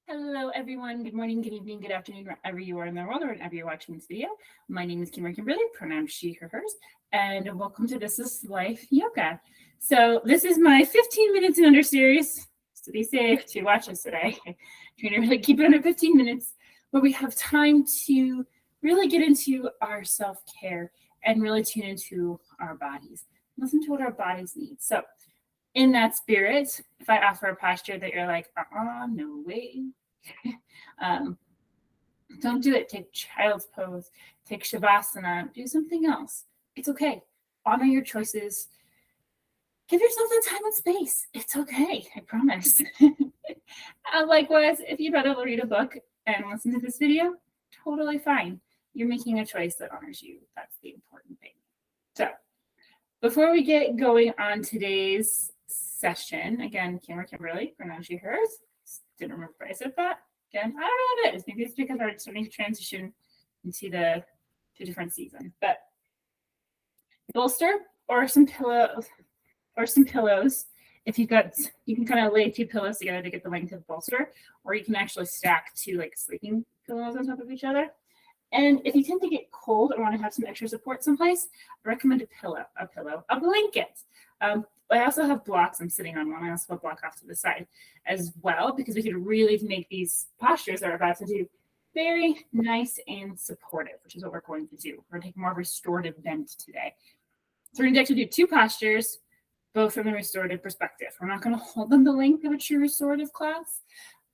Hello, everyone. Good morning, good evening, good afternoon, wherever you are in the world or whenever you're watching this video. My name is Kimberly, pronouns she, her, hers, and welcome to This is Life Yoga. So this is my 15 minutes and under series, to be safe, to watch us today. I'm trying to really keep it under 15 minutes, where we have time to really get into our self-care and really tune into our bodies. Listen to what our bodies need. So in that spirit, if I offer a posture that you're like, no way, don't do it. Take child's pose, take shavasana, do something else. It's okay. Honor your choices. Give yourself the time and space. It's okay. I promise. Likewise, if you'd rather read a book and listen to this video, totally fine. You're making a choice that honors you. That's the important thing. So before we get going on today's session, again, Kimberly, pronouns she, hers. Didn't remember if I said that. Again, I don't know what it is. Maybe it's because we're starting to transition into the two different seasons. But bolster or some pillows. If you've got, you can kind of lay two pillows together to get the length of bolster, or you can actually stack two like sleeping pillows on top of each other. And if you tend to get cold or want to have some extra support someplace, I recommend a blanket. I also have blocks I'm sitting on one. I also have a block off to the side as well, because we could really make these postures that we're about to do very nice and supportive, which is what we're going to do. We're going to take more restorative bent today. So we're going to actually do two postures, both from the restorative perspective. We're not going to hold them the length of a true restorative class,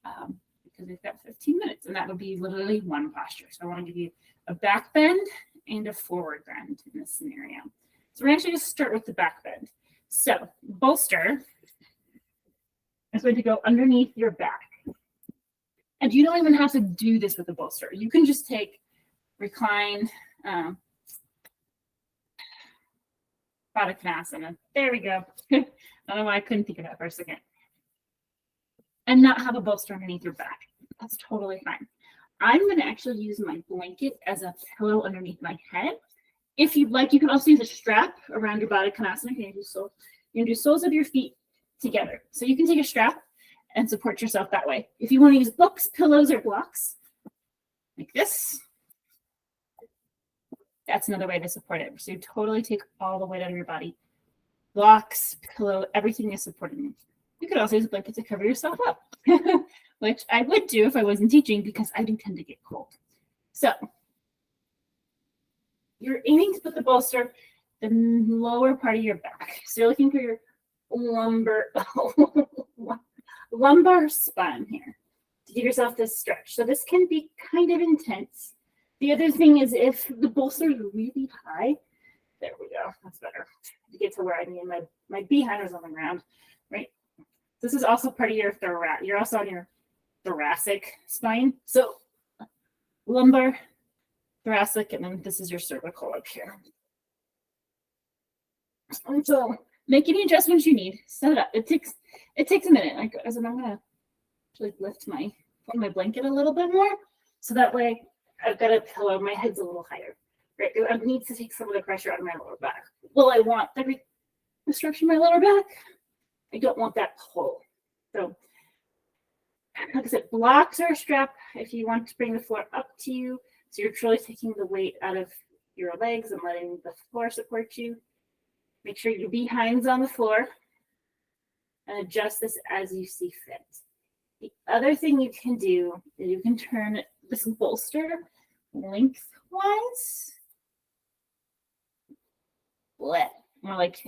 because we've got 15 minutes, and that would be literally one posture. So I want to give you a back bend and a forward bend in this scenario. So we're actually going to start with the back bend. So bolster is going to go underneath your back. And you don't even have to do this with the bolster. You can just take reclined Padasana. There we go. I don't know why I couldn't think of that for a second. And not have a bolster underneath your back. That's totally fine. I'm going to actually use my blanket as a pillow underneath my head. If you'd like, you can also use a strap around your Padasana. You can do soles of your feet together. So you can take a strap and support yourself that way. If you want to use books, pillows, or blocks, like this, that's another way to support it. So you totally take all the weight out of your body. Blocks, pillow, everything is supporting you. You could also use a blanket to cover yourself up, which I would do if I wasn't teaching, because I do tend to get cold. So you're aiming to put the bolster the lower part of your back. So you're looking for your lumbar spine here to give yourself this stretch. So this can be kind of intense. The other thing is, if the bolster is really high, there we go. That's better to get to where I need my behind is on the ground, right? This is also part of your thoracic. You're also on your thoracic spine. So lumbar, thoracic, and then this is your cervical up here. And so make any adjustments you need. Set it up. It takes a minute. I'm gonna actually lift my blanket a little bit more, so that way I've got a pillow. My head's a little higher. Right? I need to take some of the pressure out of my lower back. Well, I want the structure of my lower back. I don't want that pull. So, like I said, blocks or a strap if you want to bring the floor up to you. So you're truly taking the weight out of your legs and letting the floor support you. Make sure your behind's on the floor, and adjust this as you see fit. The other thing you can do is you can turn this bolster lengthwise. More like,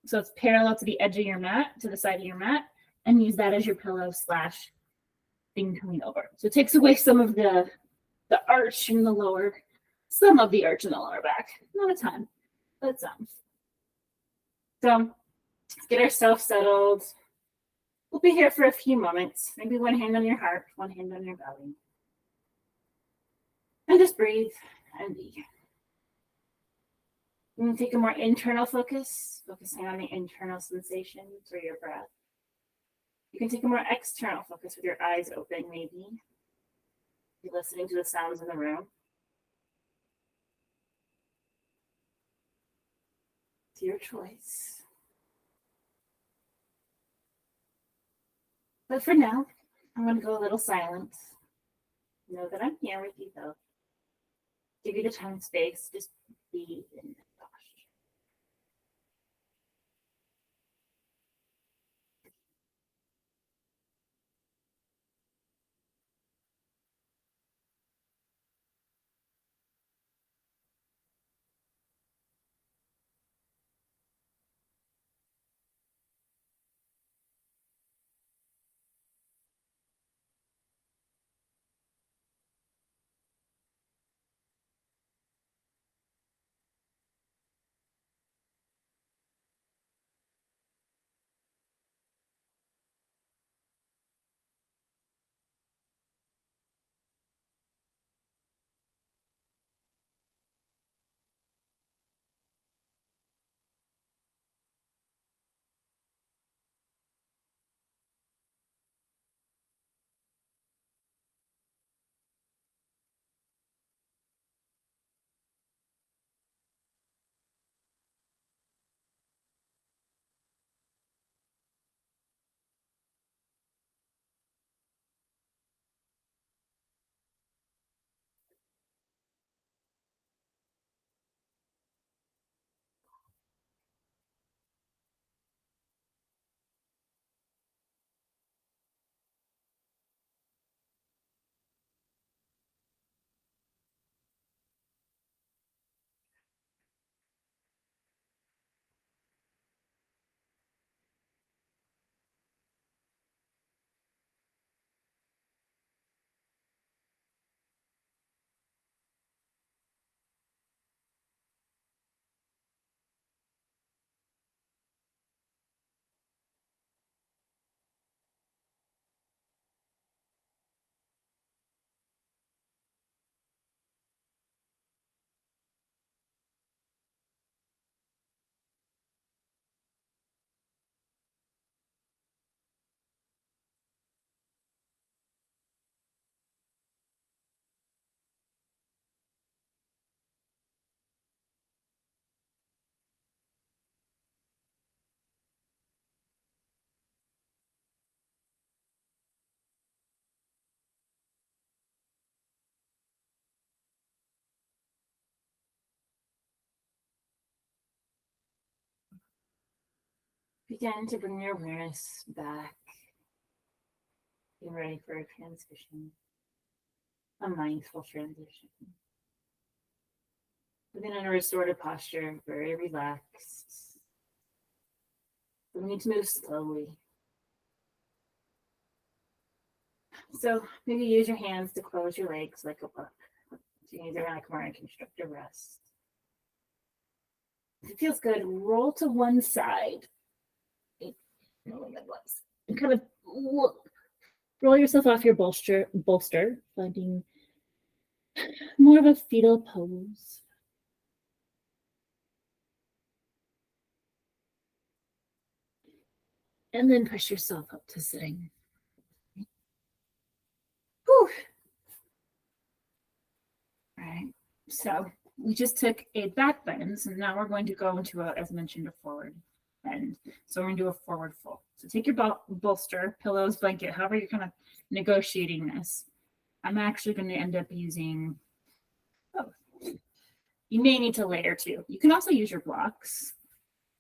so it's parallel to the edge of your mat, to the side of your mat, and use that as your pillow / thing to lean over. So it takes away some of the arch in the lower, some of the arch in the lower back. Not a ton, but some. So let's get ourselves settled. We'll be here for a few moments. Maybe one hand on your heart, one hand on your belly. And just breathe and be. You can take a more internal focus, focusing on the internal sensations or your breath. You can take a more external focus with your eyes open, maybe. You're listening to the sounds in the room. It's your choice. But for now, I'm going to go a little silent. Know that I'm here with you, though. Give you the time and space. Just be in the posture. Begin to bring your awareness back. Get ready for a transition, a mindful transition. Begin in a restorative posture, very relaxed. We need to move slowly. So maybe use your hands to close your legs like a book. So you use your hand like a construct a rest. If it feels good, roll to one side. And kind of roll yourself off your bolster, finding more of a fetal pose. And then push yourself up to sitting. Whew. All right. So we just took a back bend, and now we're going to go into as mentioned, a forward bend. So we're going to do a forward fold. So take your bolster, pillows, blanket, however you're kind of negotiating this. I'm actually going to end up using both. You may need to layer too. You can also use your blocks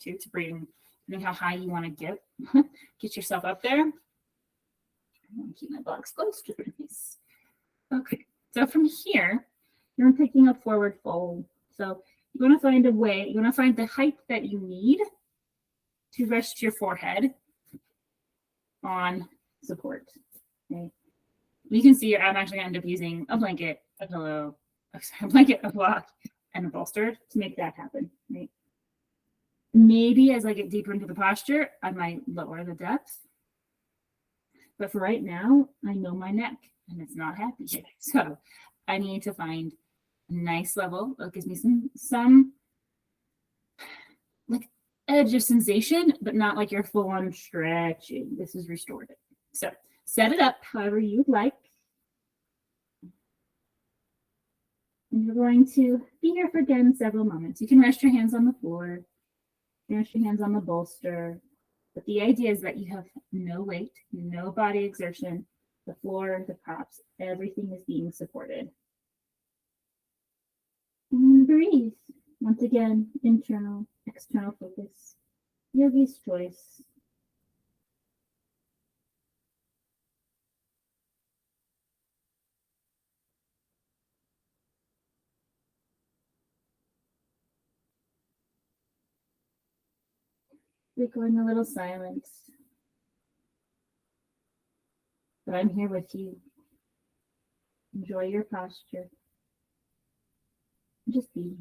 too to bring, depending how high you want to get yourself up there. I want to keep my blocks close just in case. Okay, so from here, you're taking a forward fold. So you want to find a way, you want to find the height that you need to rest your forehead on support. Okay. You can see I'm actually going to end up using a blanket, a pillow, a blanket, a block, and a bolster to make that happen. Right? Maybe as I get deeper into the posture, I might lower the depth. But for right now, I know my neck and it's not happy. So I need to find a nice level that gives me some like edge of sensation, but not like you're full on stretching. This is restorative. So set it up however you'd like. And you're going to be here for again several moments. You can rest your hands on the floor, rest your hands on the bolster. But the idea is that you have no weight, no body exertion, the floor, the props, everything is being supported. And breathe. Once again, internal, external focus. Yogi's choice. We're going a little silence. But I'm here with you. Enjoy your posture. Just be.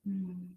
Mm.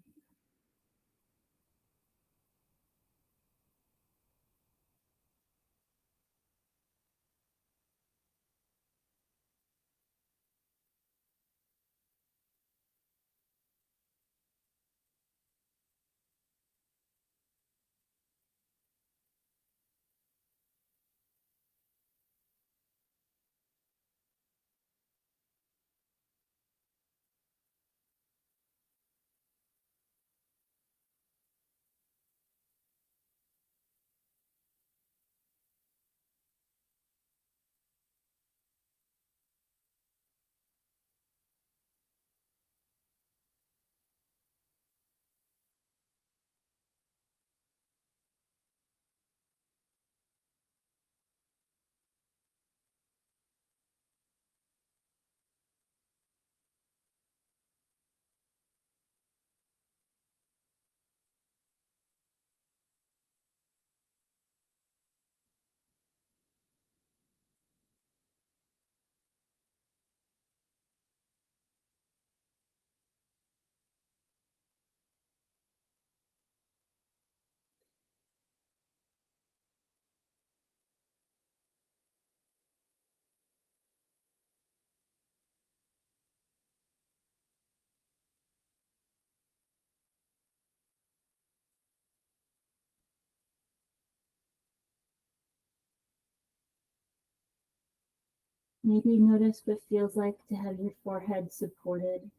Maybe notice what it feels like to have your forehead supported.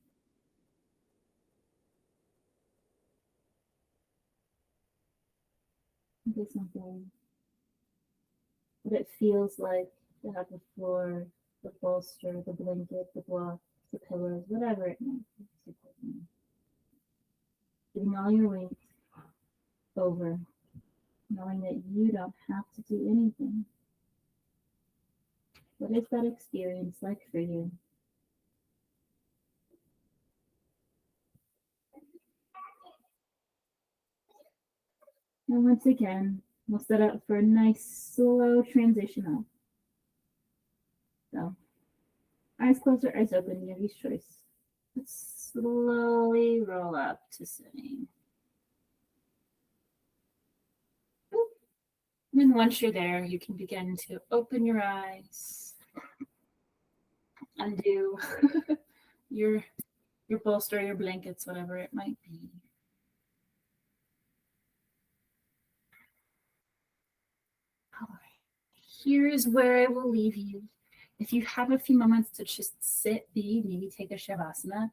Maybe something. What it feels like to have the floor, the bolster, the blanket, the block, the pillows, whatever it might be supporting. Giving all your weight over, knowing that you don't have to do anything. What is that experience like for you? And once again, we'll set up for a nice slow transition up. So, eyes closed or eyes open, Yogi's choice. Let's slowly roll up to sitting. And then once you're there, you can begin to open your eyes, undo your bolster, your blankets, whatever it might be. All right. Here is where I will leave you. If you have a few moments to just sit, be, maybe take a shavasana,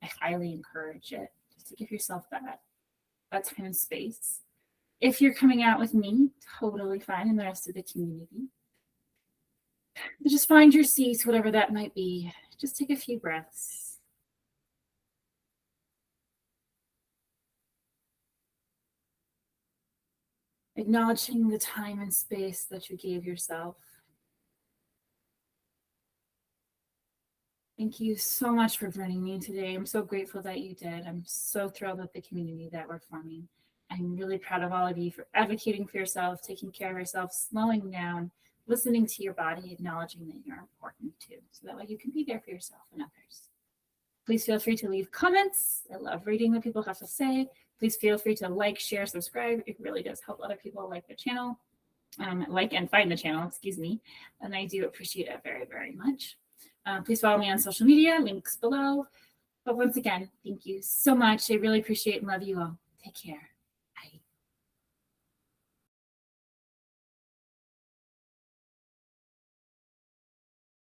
I highly encourage it just to give yourself that time and space. If you're coming out with me, totally fine, and the rest of the community. Just find your seat, whatever that might be. Just take a few breaths. Acknowledging the time and space that you gave yourself. Thank you so much for joining me today. I'm so grateful that you did. I'm so thrilled with the community that we're forming. I'm really proud of all of you for advocating for yourself, taking care of yourself, slowing down, listening to your body, acknowledging that you're important too. So that way you can be there for yourself and others. Please feel free to leave comments. I love reading what people have to say. Please feel free to like, share, subscribe. It really does help other people like the channel, like and find the channel, excuse me. And I do appreciate it very, very much. Please follow me on social media, links below. But once again, thank you so much. I really appreciate and love you all. Take care.